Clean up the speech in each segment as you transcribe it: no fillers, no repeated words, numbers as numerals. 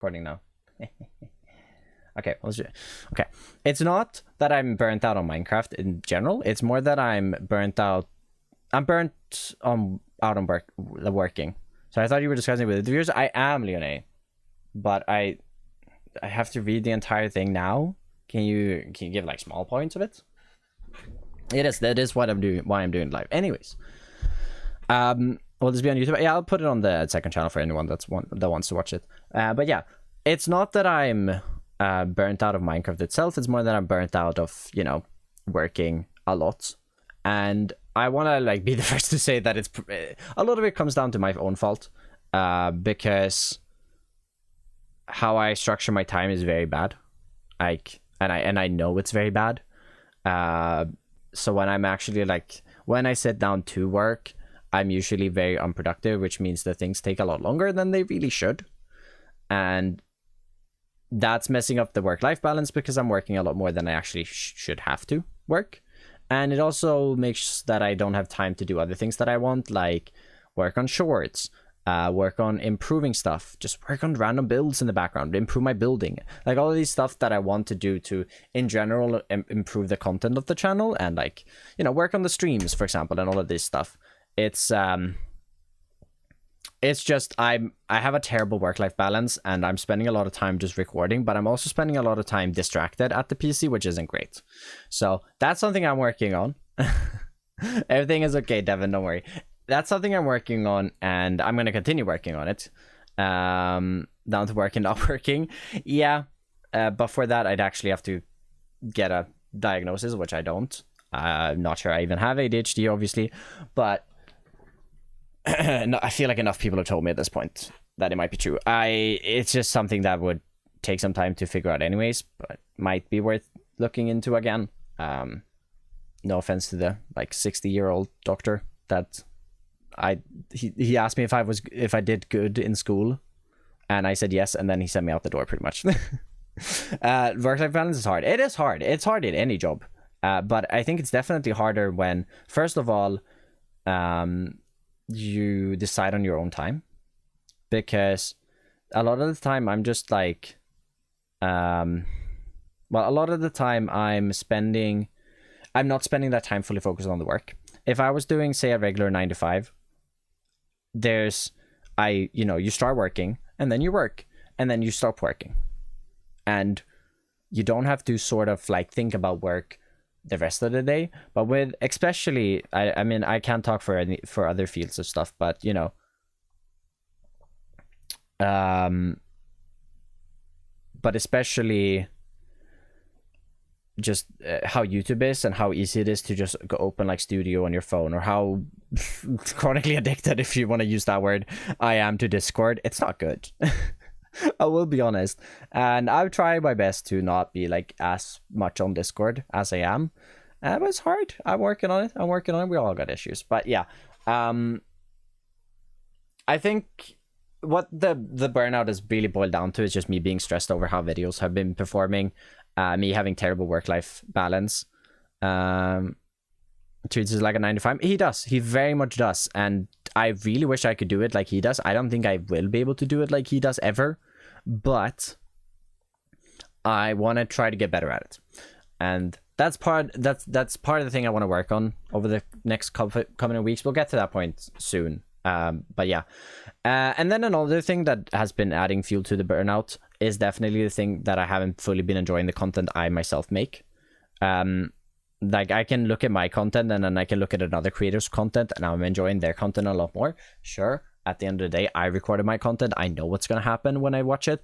recording now. Okay, okay. It's not that I'm burnt out on Minecraft in general. It's more that I'm burnt out. I'm burnt out on working. So I thought you were discussing with the viewers. I am Leonie, but I have to read the entire thing now. Can you give like small points of it? That is what I'm doing. Why I'm doing live. Anyways, will this be on YouTube? Yeah, I'll put it on the second channel for anyone that wants to watch it. But yeah, it's not that I'm burnt out of Minecraft itself. It's more that I'm burnt out of, you know, working a lot. And I want to like be the first to say that it's a lot of it comes down to my own fault, because how I structure my time is very bad. Like, and I know it's very bad. So when I'm actually like, when I sit down to work, I'm usually very unproductive, which means that things take a lot longer than they really should. And that's messing up the work-life balance because I'm working a lot more than I actually should have to work. And it also makes that I don't have time to do other things that I want, like work on shorts, work on improving stuff, just work on random builds in the background, improve my building, like all of these stuff that I want to do to, in general, improve the content of the channel, and like, you know, work on the streams, for example, and all of this stuff. It's just I have a terrible work-life balance, and I'm spending a lot of time just recording, but I'm also spending a lot of time distracted at the PC, which isn't great. So that's something I'm working on. Everything is okay, Devin, don't worry. That's something I'm working on, and I'm going to continue working on it. Down to working, not working. Yeah, but for that, I'd actually have to get a diagnosis, which I don't. I'm not sure I even have ADHD, obviously, but no, I feel like enough people have told me at this point that it might be true. It's just something that would take some time to figure out anyways, but might be worth looking into again. No offense to the like 60-year-old doctor that he asked me if I did good in school, and I said yes, and then he sent me out the door pretty much. Work-life balance is hard. It is hard. It's hard in any job, but I think it's definitely harder when, first of all, you decide on your own time, because a lot of the time I'm just like, a lot of the time I'm not spending that time fully focused on the work. If I was doing, say, a regular 9 to 5, you start working, and then you work, and then you stop working, and you don't have to sort of like think about work the rest of the day. But with, especially, I mean, I can't talk for other fields of stuff, but you know, but especially just how YouTube is, and how easy it is to just go open like Studio on your phone, or how chronically addicted, if you want to use that word, I am to Discord. It's not good. I will be honest, and I've tried my best to not be like as much on Discord as I am, but it's hard. I'm working on it. We all got issues, but yeah, I think what the burnout is really boiled down to is just me being stressed over how videos have been performing, me having terrible work-life balance. Treats it like a 9 to 5. He very much does, and I really wish I could do it like he does. I don't think I will be able to do it like he does ever, but I want to try to get better at it, and that's part of the thing I want to work on over the next coming weeks. We'll get to that point soon, but yeah, and then another thing that has been adding fuel to the burnout is definitely the thing that I haven't fully been enjoying the content I myself make. Like, I can look at my content, and then I can look at another creator's content, and I'm enjoying their content a lot more. Sure, at the end of the day, I recorded my content. I know what's going to happen when I watch it,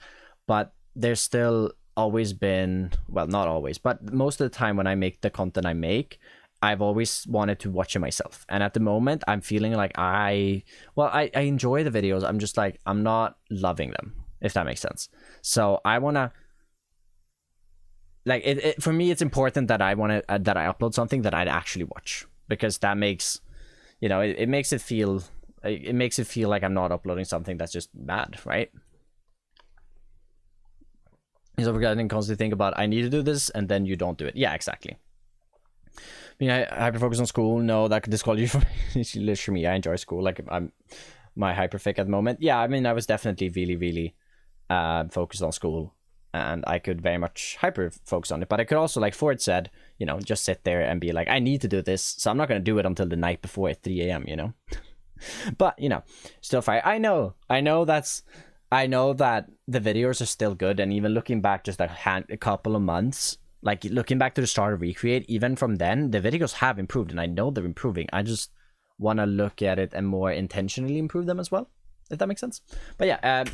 but there's still always been, well, not always, but most of the time when I make the content I make, I've always wanted to watch it myself. And at the moment, I'm feeling like I enjoy the videos. I'm just like, I'm not loving them, if that makes sense. So I want to, like, for me, it's important that I upload something that I'd actually watch, because that makes, you know, it makes it feel like I'm not uploading something that's just bad, right? So we're getting constantly think about, I need to do this, and then you don't do it. Yeah, exactly. I mean, I hyper focus on school. No, that could disqualify you from me. I enjoy school. Like, I'm my hyper fake at the moment. Yeah, I mean, I was definitely really, really focused on school, and I could very much hyper focus on it. But I could also, like Ford said, you know, just sit there and be like, I need to do this, so I'm not going to do it until the night before at 3 a.m., you know? But, you know, still fine. I know that the videos are still good, and even looking back just a couple of months, like looking back to the start of Recreate, even from then, the videos have improved, and I know they're improving. I just want to look at it and more intentionally improve them as well, if that makes sense. But yeah,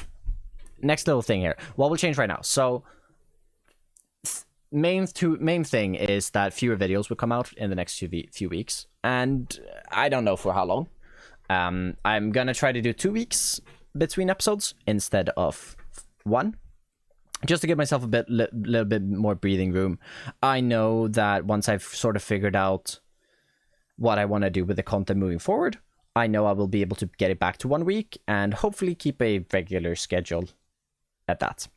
next little thing here. What will change right now? So main thing is that fewer videos will come out in the next few weeks, and I don't know for how long. I'm gonna try to do 2 weeks between episodes instead of 1, just to give myself a little bit more breathing room. I know that once I've sort of figured out what I want to do with the content moving forward, I know I will be able to get it back to 1 week and hopefully keep a regular schedule at that.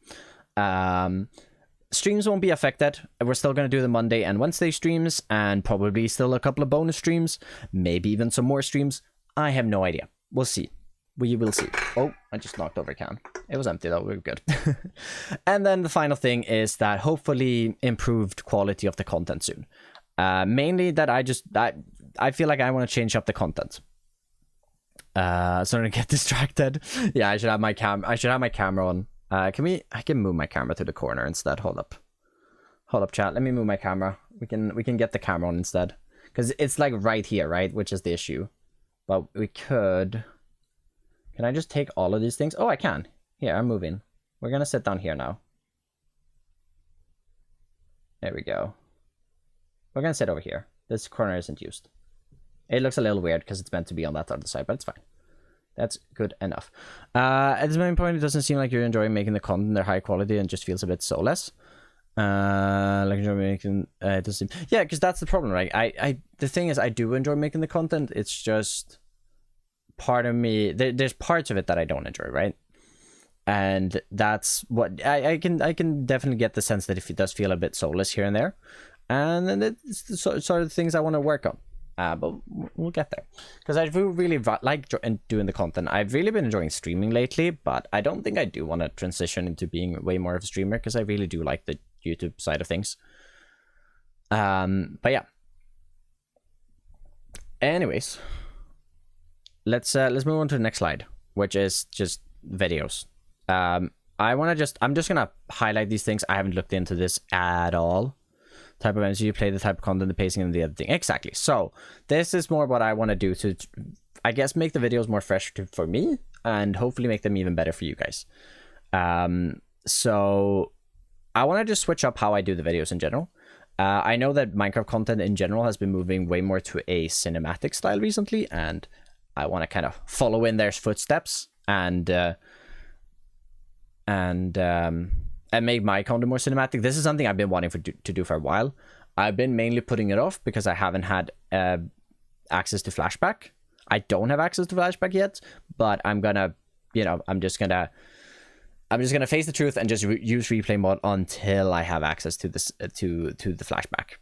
Streams won't be affected. We're still going to do the Monday and Wednesday streams, and probably still a couple of bonus streams, maybe even some more streams. I have no idea. We'll see. We will see. Oh, I just knocked over a can. It was empty though. We're good. And then the final thing is that hopefully improved quality of the content soon. Mainly that I feel like I want to change up the content. So I'm gonna get distracted. Yeah, I should have my camera on. I can move my camera to the corner instead. Hold up, chat. Let me move my camera. We can get the camera on instead, because it's like right here, right? Which is the issue. But we could. Can I just take all of these things? Oh, I can. Here, I'm moving. We're gonna sit down here now. There we go. We're gonna sit over here. This corner isn't used. It looks a little weird because it's meant to be on that other side, but it's fine. That's good enough. At this main point, it doesn't seem like you're enjoying making the content. They're high quality and just feels a bit soulless. Like enjoy making it doesn't seem, yeah, because that's the problem, right? The thing is, I do enjoy making the content. It's just part of me. There's parts of it that I don't enjoy, right? And that's what I can definitely get the sense that if it does feel a bit soulless here and there, and then it's the sort of things I want to work on. But we'll get there, because I do really like doing the content. I've really been enjoying streaming lately, but I don't think I do want to transition into being way more of a streamer, because I really do like the YouTube side of things. But yeah. Anyways, let's move on to the next slide, which is just videos. I'm just gonna highlight these things. I haven't looked into this at all. Type of energy you play, the type of content, the pacing, and the editing. Exactly. So this is more what I want to do to, I guess, make the videos more fresh for me, and hopefully make them even better for you guys. So I want to just switch up how I do the videos in general. I know that Minecraft content in general has been moving way more to a cinematic style recently, and I want to kind of follow in their footsteps and make my content more cinematic. This is something I've been wanting to do for a while. I've been mainly putting it off because I haven't had access to flashback. I don't have access to flashback yet, but I'm gonna, I'm just gonna face the truth and just use replay mode until I have access to this to the flashback.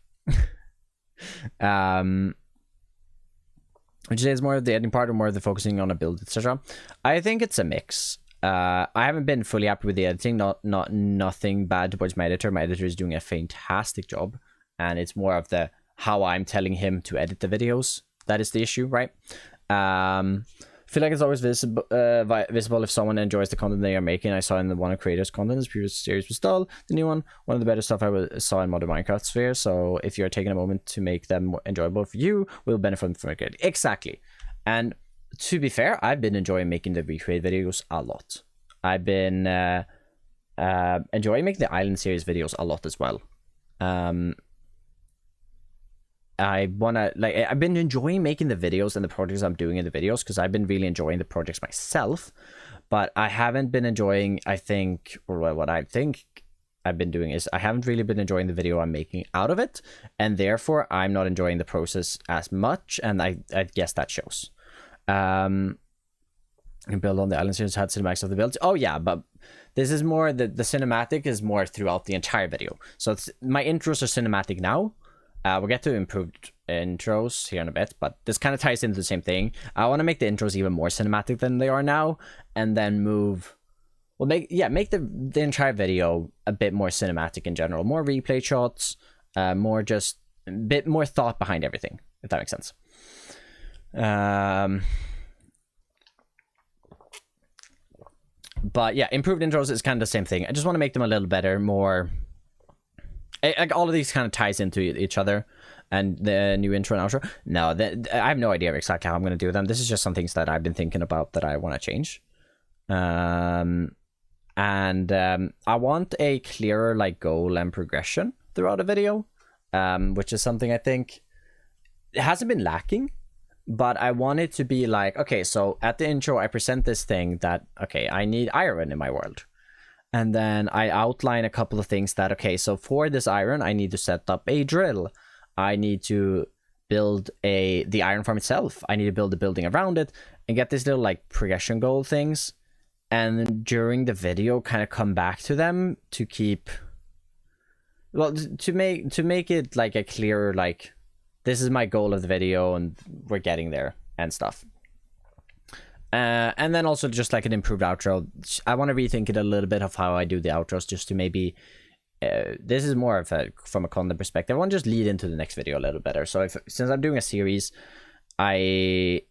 Which is more of the editing part or more of the focusing on a build, etc. I think it's a mix. I haven't been fully happy with the editing. Nothing bad towards my editor. My editor is doing a fantastic job, and it's more of the how I'm telling him to edit the videos that is the issue, right? I feel like it's always visible if someone enjoys the content they are making. I saw in one of creators' content, this previous series was dull. The new one of the better stuff I saw in Modern Minecraft sphere. So if you're taking a moment to make them more enjoyable for you, we'll benefit from it. Exactly. And to be fair, I've been enjoying making the Recreate videos a lot. I've been enjoying making the Island series videos a lot as well. I've been enjoying making the videos and the projects I'm doing in the videos, because I've been really enjoying the projects myself, but I haven't been enjoying, what I think I've been doing is I haven't really been enjoying the video I'm making out of it, and therefore I'm not enjoying the process as much, and I guess that shows. You can build on the Island series, had cinematics of the builds. Oh yeah, but this is more, the cinematic is more throughout the entire video. So my intros are cinematic now. We'll get to improved intros here in a bit, but this kind of ties into the same thing. I want to make the intros even more cinematic than they are now, and then move Well, make the entire video a bit more cinematic in general, more replay shots, more just a bit more thought behind everything, if that makes sense. But yeah, improved intros is kind of the same thing. I just want to make them a little better, more. Like all of these kind of ties into each other, and the new intro and outro. No, I have no idea exactly how I'm going to do them. This is just some things that I've been thinking about that I want to change. I want a clearer like goal and progression throughout a video, which is something I think it hasn't been lacking. But I want it to be like, okay, so at the intro, I present this thing that, okay, I need iron in my world. And then I outline a couple of things that, okay, so for this iron, I need to set up a drill. I need to build the iron farm itself. I need to build a building around it and get these little like progression goal things. And during the video, kind of come back to them to keep, well, to make it like a clearer, like, this is my goal of the video and we're getting there and stuff. And then also just like an improved outro. I want to rethink it a little bit of how I do the outros, just to maybe, this is more of from a content perspective. I want to just lead into the next video a little better. So since I'm doing a series, I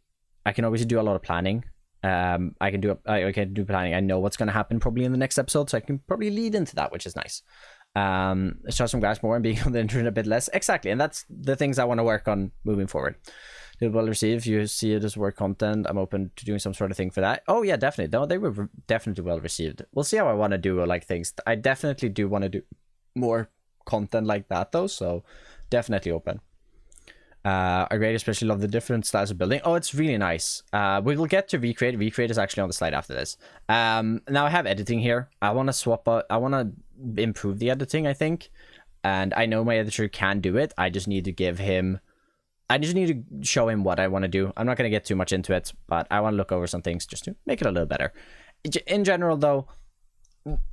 can obviously do a lot of planning. I can do planning. I know what's going to happen probably in the next episode, so I can probably lead into that, which is nice. Show some grass more and being on the internet a bit less. Exactly, and that's the things I want to work on moving forward. Well received. If you see it as work content, I'm open to doing some sort of thing for that. Oh yeah, definitely. No, they were definitely well received. We'll see how I want to do like things. I definitely do want to do more content like that though, so definitely open. I really especially love the different styles of building. Oh, it's really nice. We will get to recreate. Recreate is actually on the slide after this. Now I have editing here. I want to swap out. I want to improve the editing, I think, and I know my editor can do it. I just need to give him. I just need to show him what I want to do. I'm not going to get too much into it, but I want to look over some things just to make it a little better. In general, though,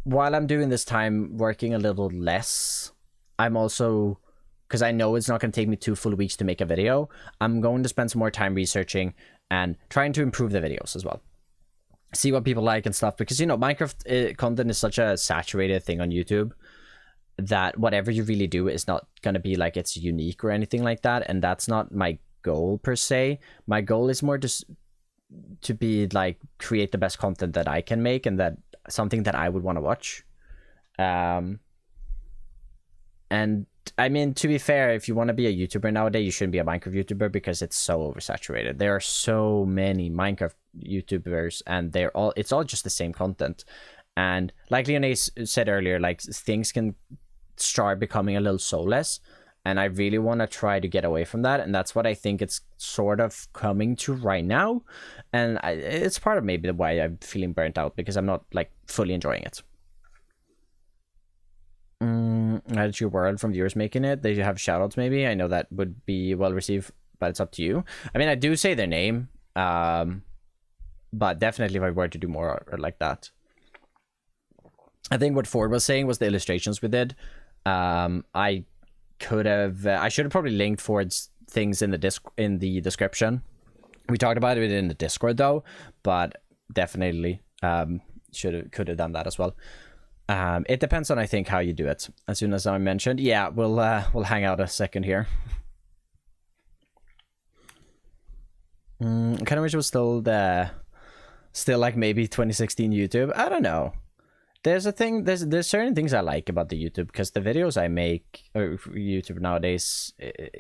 while I'm doing this time working a little less, I'm also, because I know it's not going to take me 2 full weeks to make a video, I'm going to spend some more time researching and trying to improve the videos as well. See what people like and stuff, because, you know, Minecraft content is such a saturated thing on YouTube that whatever you really do is not going to be like it's unique or anything like that, and that's not my goal per se. My goal is more just to be like create the best content that I can make, and that something that I would want to watch. And I mean, to be fair, if you want to be a YouTuber nowadays, you shouldn't be a Minecraft YouTuber because it's so oversaturated. There are so many Minecraft YouTubers, and it's all just the same content. And like Leonie said earlier, like things can start becoming a little soulless, and I really want to try to get away from that, and that's what I think it's sort of coming to right now, and it's part of maybe why I'm feeling burnt out, because I'm not like fully enjoying it. That's your world from viewers making it. They have shoutouts maybe. I know that would be well received, but it's up to you. I mean, I do say their name, but definitely if I were to do more or like that. I think what Ford was saying was the illustrations we did. I should have probably linked Ford's things in the description. We talked about it in the Discord though, but definitely could have done that as well. It depends on, I think, how you do it. As soon as I mentioned, yeah, we'll hang out a second here. I kind of wish it was still like maybe 2016 YouTube. I don't know. There's certain things I like about the YouTube, because the videos I make or YouTube nowadays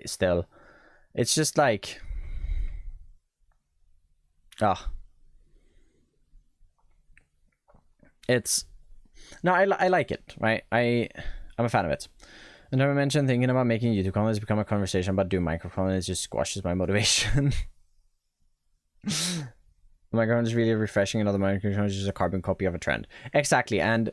still, it's just like, it's no, I like it, right? I'm a fan of it. I never mentioned thinking about making YouTube content has become a conversation about doing Minecraft content. It just squashes my motivation. Minecraft is really refreshing, and other Minecraft is just a carbon copy of a trend. Exactly, and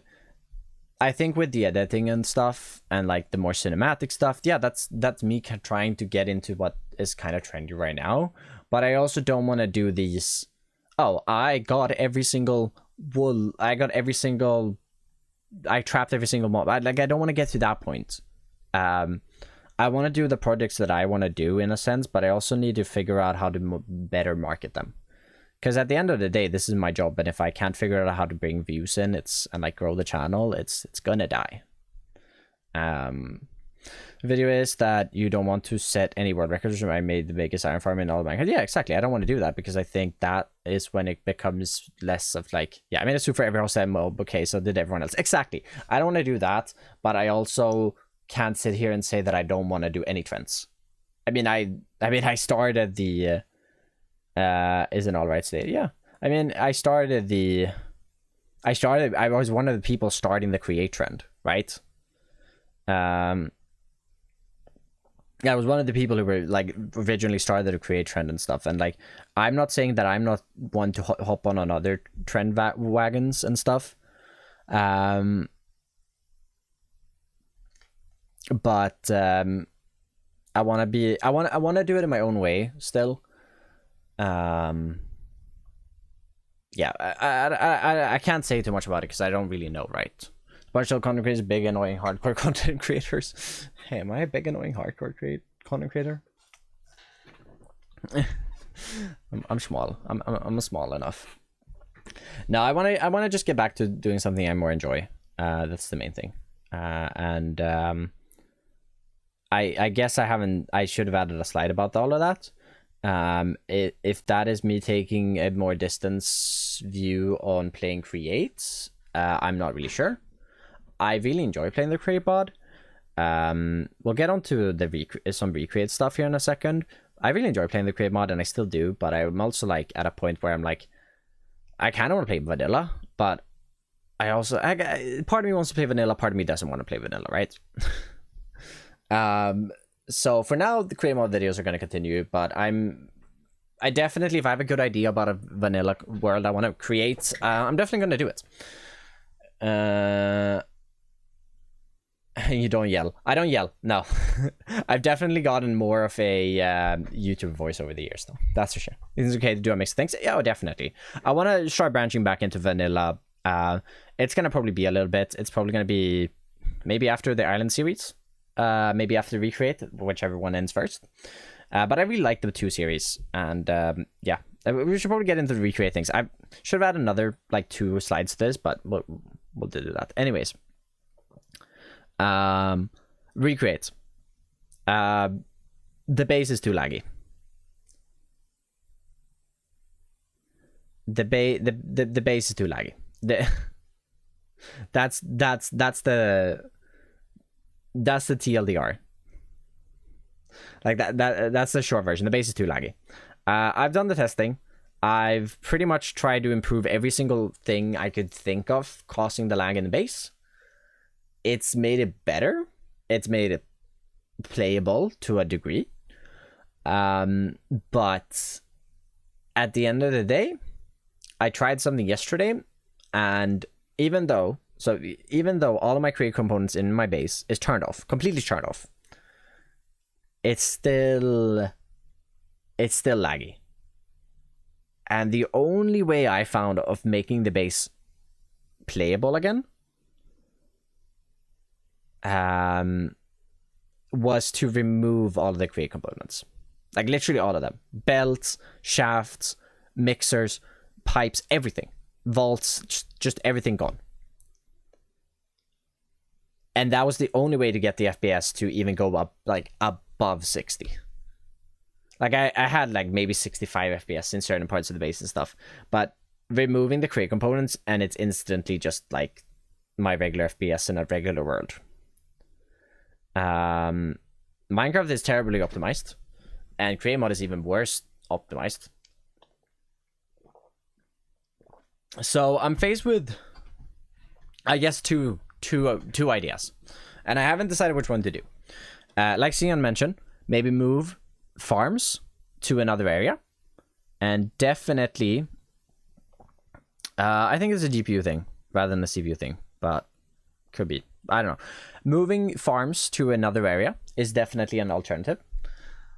I think with the editing and stuff, and like the more cinematic stuff, yeah, that's me trying to get into what is kind of trendy right now. But I also don't want to do these. Oh, I got every single wool. I trapped every single mob. I don't want to get to that point. I want to do the projects that I want to do in a sense, but I also need to figure out how to better market them. Because at the end of the day, this is my job, and if I can't figure out how to bring views in, and like grow the channel, it's gonna die. Video is that you don't want to set any world records. I made the biggest iron farm in all of Minecraft. Yeah, exactly. I don't want to do that because I think that is when it becomes less of like, yeah, I made a suit for every house MMO. Okay, so did everyone else. Exactly. I don't want to do that, but I also can't sit here and say that I don't want to do any trends. I mean, I started the is an alright state. Yeah. I mean, I was one of the people starting the create trend, right? Yeah, I was one of the people who were like originally started the create trend and stuff. And like, I'm not saying that I'm not one to hop on other trend wagons and stuff. But I want to do it in my own way still. Yeah, I can't say too much about it because I don't really know, right? Partial content creators, big annoying hardcore content creators. Hey, am I a big annoying hardcore content creator? I'm small. I'm small enough. No, I wanna just get back to doing something I more enjoy. That's the main thing. I guess I should have added a slide about all of that. If that is me taking a more distance view on playing create, I'm not really sure. I really enjoy playing the create mod. We'll get onto the some recreate stuff here in a second. I really enjoy playing the create mod, and I still do, but I'm also like at a point where I'm like, I kind of want to play vanilla, but I also part of me wants to play vanilla, part of me doesn't want to play vanilla, right? So for now, the create mod videos are going to continue, but I definitely, if I have a good idea about a vanilla world I want to create, I'm definitely going to do it. You don't yell. I don't yell. No. I've definitely gotten more of a YouTube voice over the years, though. That's for sure. It's okay to do a mix of things. Yeah, definitely. I want to start branching back into vanilla. It's going to probably be a little bit. It's probably going to be maybe after the Island series. Maybe after Recreate, whichever one ends first. But I really like the 2 series. And yeah, we should probably get into the Recreate things. I should have had another like 2 slides to this, but we'll do that. Anyways. Recreate. The base is too laggy. The base is too laggy. That's the TLDR. Like that's the short version. The base is too laggy. I've done the testing. I've pretty much tried to improve every single thing I could think of causing the lag in the base. It's made it better. It's made it playable to a degree. But at the end of the day, I tried something yesterday, and even though all of my create components in my base is turned off, completely turned off, it's still laggy. And the only way I found of making the base playable again was to remove all of the create components. Like literally all of them. Belts, shafts, mixers, pipes, everything. Vaults, just everything gone. And that was the only way to get the FPS to even go up like above 60. Like I had like maybe 65 FPS in certain parts of the base and stuff. But removing the create components and it's instantly just like my regular FPS in a regular world. Minecraft is terribly optimized, and create mod is even worse optimized. So I'm faced with, I guess, two ideas, and I haven't decided which one to do. Like Sion mentioned, maybe move farms to another area, and definitely, I think it's a GPU thing rather than a CPU thing, but could be. I don't know. Moving farms to another area is definitely an alternative.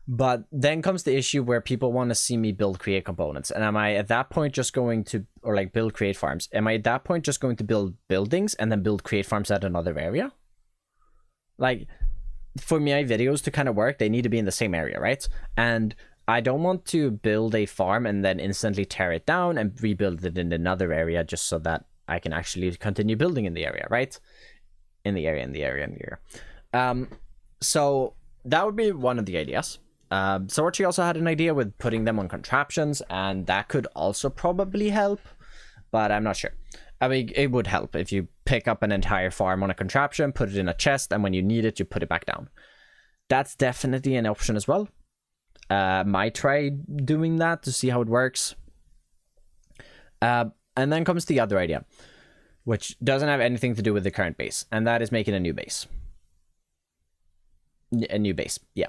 But then comes the issue where people want to see me build create components. And am I at that point just going to, or like build create farms? Am I at that point just going to build buildings and then build create farms at another area? Like, for my videos to kind of work, they need to be in the same area, right? And I don't want to build a farm and then instantly tear it down and rebuild it in another area just so that I can actually continue building in the area, right? So that would be one of the ideas. Sort also had an idea with putting them on contraptions, and that could also probably help, but I'm not sure. I mean, it would help if you pick up an entire farm on a contraption, put it in a chest, and when you need it, you put it back down. That's definitely an option as well. Might try doing that to see how it works. And then comes the other idea, which doesn't have anything to do with the current base, and that is making a new base. A new base, yeah.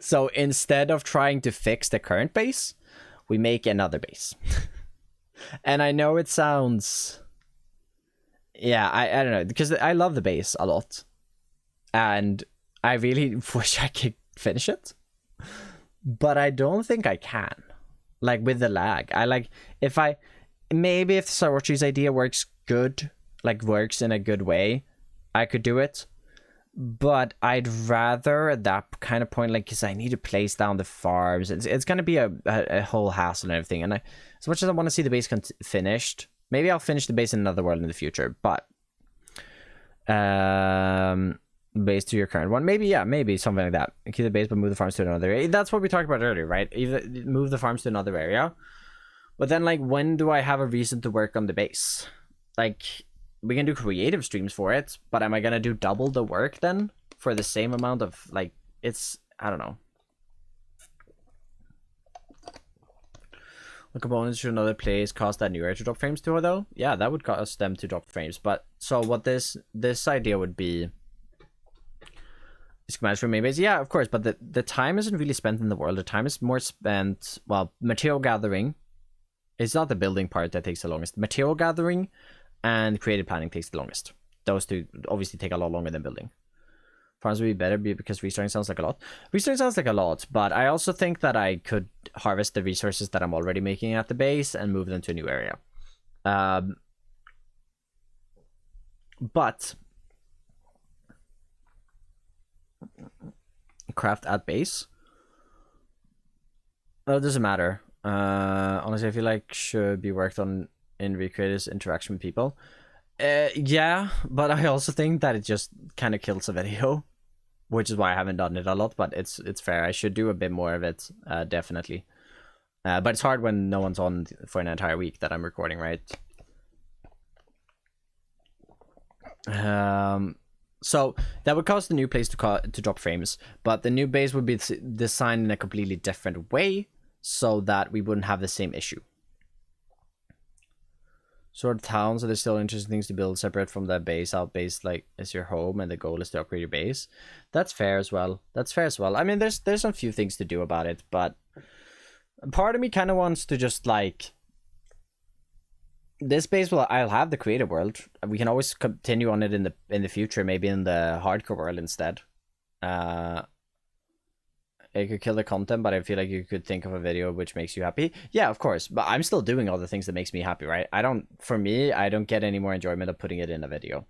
So instead of trying to fix the current base, we make another base. And I know it sounds... Yeah, I don't know, because I love the base a lot. And I really wish I could finish it. But I don't think I can. Like, with the lag. Maybe if Sorochi's idea works good, like works in a good way, I could do it. But I'd rather at that kind of point, like, because I need to place down the farms. It's going to be a whole hassle and everything. And as much as I want to see the base finished, maybe I'll finish the base in another world in the future. But base to your current one, maybe something like that. Keep the base, but move the farms to another area. That's what we talked about earlier, right? Either move the farms to another area. But then, like, when do I have a reason to work on the base? Like, we can do creative streams for it, but am I gonna do double the work then for the same amount of, like, I don't know. The components to another place cost that new area to drop frames to, though? Yeah, that would cost them to drop frames. But so what this idea would be is commands for main base. Yeah, of course, but the time isn't really spent in the world. The time is more spent, well, material gathering. It's not the building part that takes the longest. Material gathering and creative planning takes the longest. Those two obviously take a lot longer than building. Farms would be better because restarting sounds like a lot. Restarting sounds like a lot, but I also think that I could harvest the resources that I'm already making at the base and move them to a new area. But craft at base. Oh, it doesn't matter. Honestly, I feel like should be worked on in Recreator's interaction with people. Yeah, but I also think that it just kind of kills a video, which is why I haven't done it a lot, but it's fair. I should do a bit more of it, definitely. But it's hard when no one's on for an entire week that I'm recording, right? So that would cause the new place to drop frames, but the new base would be designed in a completely different way so that we wouldn't have the same issue. Sort of towns, so there's still interesting things to build separate from the base. Out base, like, is your home, and the goal is to upgrade your base. That's fair as well. I mean, there's a few things to do about it, but part of me kind of wants to just, like, this base I'll have the creative world. We can always continue on it in the future, maybe in the hardcore world instead. It could kill the content, but I feel like you could think of a video which makes you happy. Yeah, of course, but I'm still doing all the things that makes me happy, right? I don't get any more enjoyment of putting it in a video.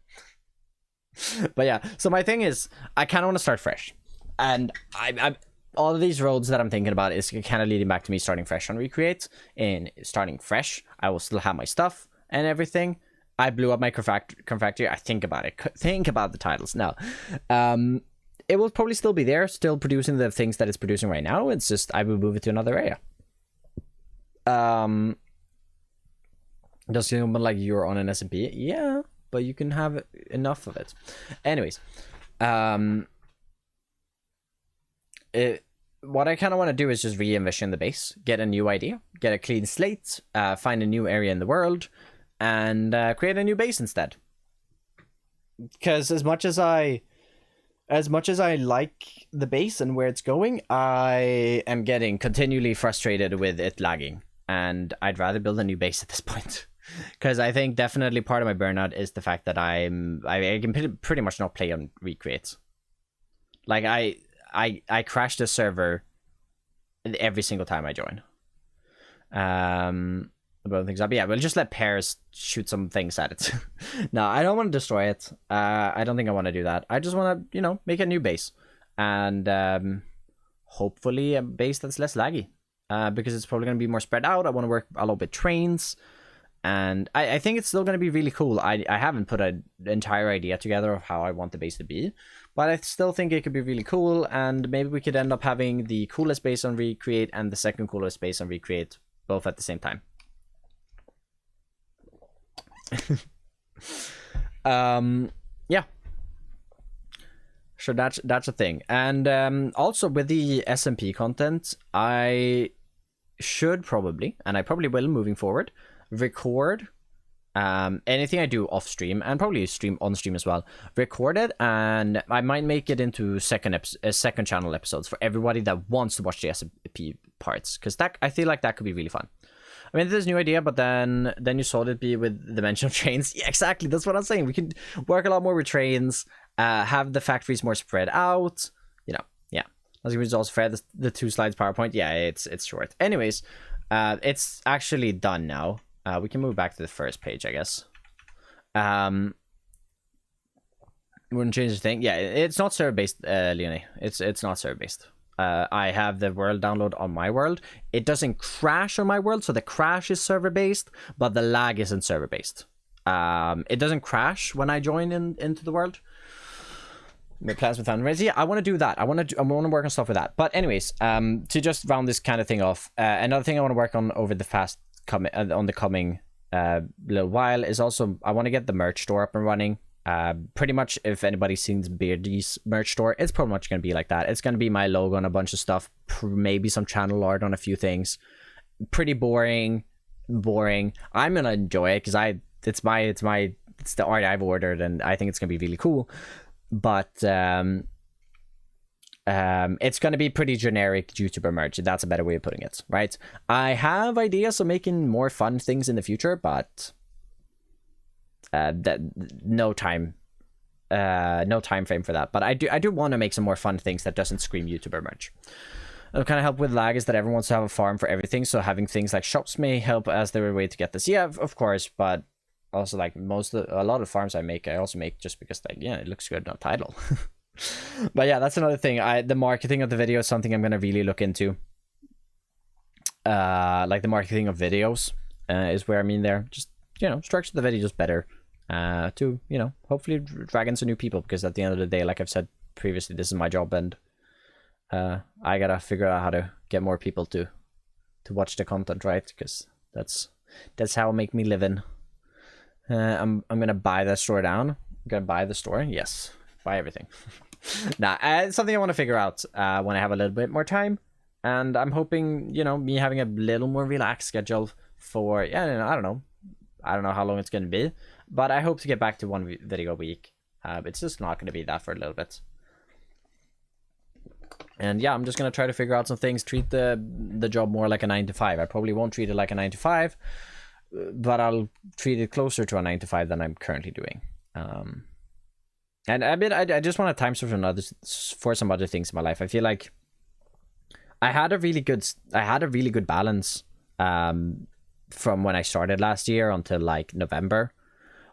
But yeah, so my thing is, I kind of want to start fresh. And I'm all of these roads that I'm thinking about is kind of leading back to me starting fresh on Recreate. And starting fresh, I will still have my stuff and everything. I blew up my Confactory. I think about it. Think about the titles now. It will probably still be there, still producing the things that it's producing right now. It's just I will move it to another area. Does someone like you're on an SMP? Yeah, but you can have enough of it. Anyways, what I kind of want to do is just re-envision the base, get a new idea, get a clean slate, find a new area in the world, and create a new base instead. Because as much as I like the base and where it's going, I am getting continually frustrated with it lagging. And I'd rather build a new base at this point. Because I think definitely part of my burnout is the fact that I can pretty much not play on Recreate. Like, I crash the server every single time I join. Blowing things up. Yeah, we'll just let pairs shoot some things at it. No, I don't want to destroy it. I don't think I want to do that. I just want to, make a new base and hopefully a base that's less laggy, because it's probably going to be more spread out. I want to work a lot with trains, and I think it's still going to be really cool. I haven't put an entire idea together of how I want the base to be, but I still think it could be really cool, and maybe we could end up having the coolest base on Recreate and the second coolest base on Recreate both at the same time. Yeah. So that's a thing. And also with the SMP content, I should probably, and I probably will moving forward, record anything I do off stream, and probably stream on stream as well. Record it, and I might make it into second channel episodes for everybody that wants to watch the SMP parts, because that, I feel like that could be really fun. I mean, this is a new idea, but then you saw it be with the mention of trains. Yeah, exactly. That's what I'm saying. We could work a lot more with trains, have the factories more spread out. You know, yeah. As you also fair, the 2 slides PowerPoint. Yeah, it's short. Anyways, it's actually done now. We can move back to the first page, I guess. Wouldn't change the thing. Yeah, it's not server based, Leonie. It's not server based. I have the world download on my world. It doesn't crash on my world, so the crash is server based, but the lag isn't server based. It doesn't crash when I join into the world. My plans with fundraising. Yeah, I want to do that. I want to work on stuff with that. But anyways, to just round this kind of thing off, another thing I want to work on over the coming little while is also I want to get the merch store up and running. Pretty much, if anybody's seen Beardy's merch store, it's pretty much going to be like that. It's going to be my logo on a bunch of stuff, maybe some channel art on a few things. Pretty boring. I'm going to enjoy it because it's the art I've ordered, and I think it's going to be really cool. But it's going to be pretty generic YouTuber merch. That's a better way of putting it, right? I have ideas of making more fun things in the future, but that no time frame for that. But I do want to make some more fun things that doesn't scream YouTuber merch. It'll kind of help with lag is that everyone wants to have a farm for everything, so having things like shops may help as their way to get this. Yeah, of course, but also like a lot of farms I also make just because like, yeah, it looks good on title. But yeah, that's another thing. The marketing of the video is something I'm gonna really look into. Like the marketing of videos is where I mean there. Just, you know, structure the videos better. To, you know, hopefully drag in some new people, because at the end of the day, like I've said previously, this is my job, and I gotta figure out how to get more people to watch the content, right? Because that's how I make me living. I'm gonna buy that store down. I'm gonna buy the store. Yes, buy everything. Nah, it's something I want to figure out when I have a little bit more time, and I'm hoping, you know, me having a little more relaxed schedule for, yeah, I don't know how long it's gonna be, but I hope to get back to one video a week. It's just not gonna be that for a little bit. And yeah, I'm just gonna try to figure out some things, treat the job more like a 9 to 5. I probably won't treat it like a 9 to 5, but I'll treat it closer to a 9 to 5 than I'm currently doing. And I just want to time for some other things in my life. I feel like I had a really good balance from when I started last year until like November,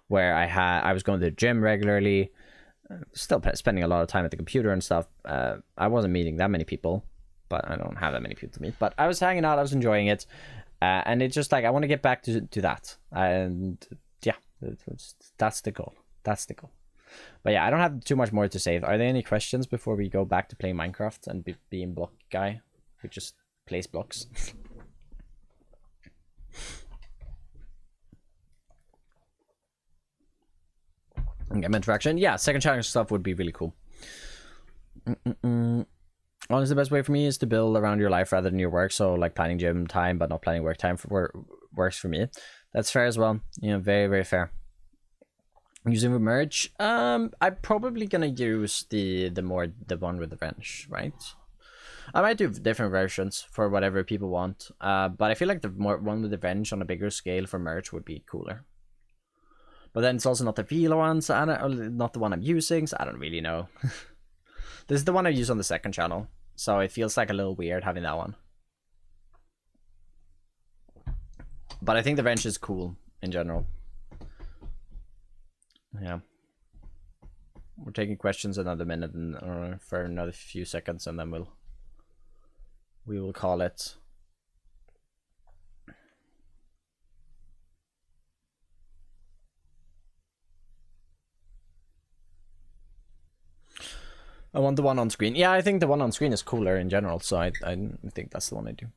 where I was going to the gym regularly, still spending a lot of time at the computer and stuff. I wasn't meeting that many people, but I don't have that many people to meet. But I was hanging out, I was enjoying it, and it's just like I want to get back to that. And yeah, that's the goal. But yeah, I don't have too much more to say. Are there any questions before we go back to playing Minecraft and being block guy who just plays blocks? Game interaction. Yeah, second challenge stuff would be really cool. Honestly, the best way for me is to build around your life rather than your work. So like planning gym time, but not planning work time works for me. That's fair as well. You know, very, very fair. Using the merge, I'm probably gonna use the one with the wrench, right? I might do different versions for whatever people want, but I feel like the one with the wrench on a bigger scale for merch would be cooler. But then it's also not the Velo one, so not the one I'm using, so I don't really know. This is the one I use on the second channel, so it feels like a little weird having that one. But I think the wrench is cool in general. Yeah. We're taking questions another minute and for another few seconds, and then we'll we will call it. I want the one on screen. Yeah, I think the one on screen is cooler in general, so I think that's the one I do.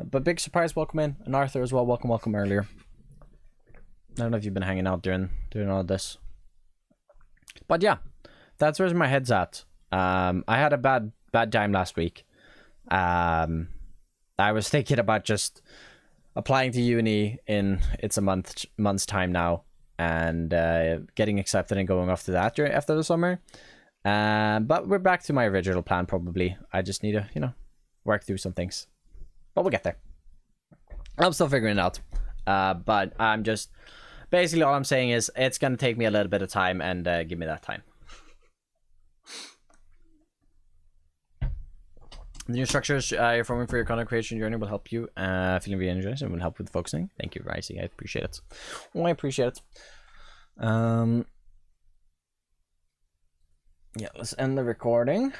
But big surprise, welcome in, and Arthur as well. Welcome earlier. I don't know if you've been hanging out during all this, but yeah, that's where my head's at. I had a bad time last week. I was thinking about just applying to uni in it's a month's time now, and getting accepted and going off to that after the summer. But we're back to my original plan probably. I just need to, work through some things. But we'll get there. I'm still figuring it out. But I'm just... Basically, all I'm saying is it's going to take me a little bit of time, and give me that time. The new structures you're forming for your content creation journey will help you feeling really energized and will help with focusing. Thank you, Rising. I appreciate it. Oh, I appreciate it. Yeah, let's end the recording.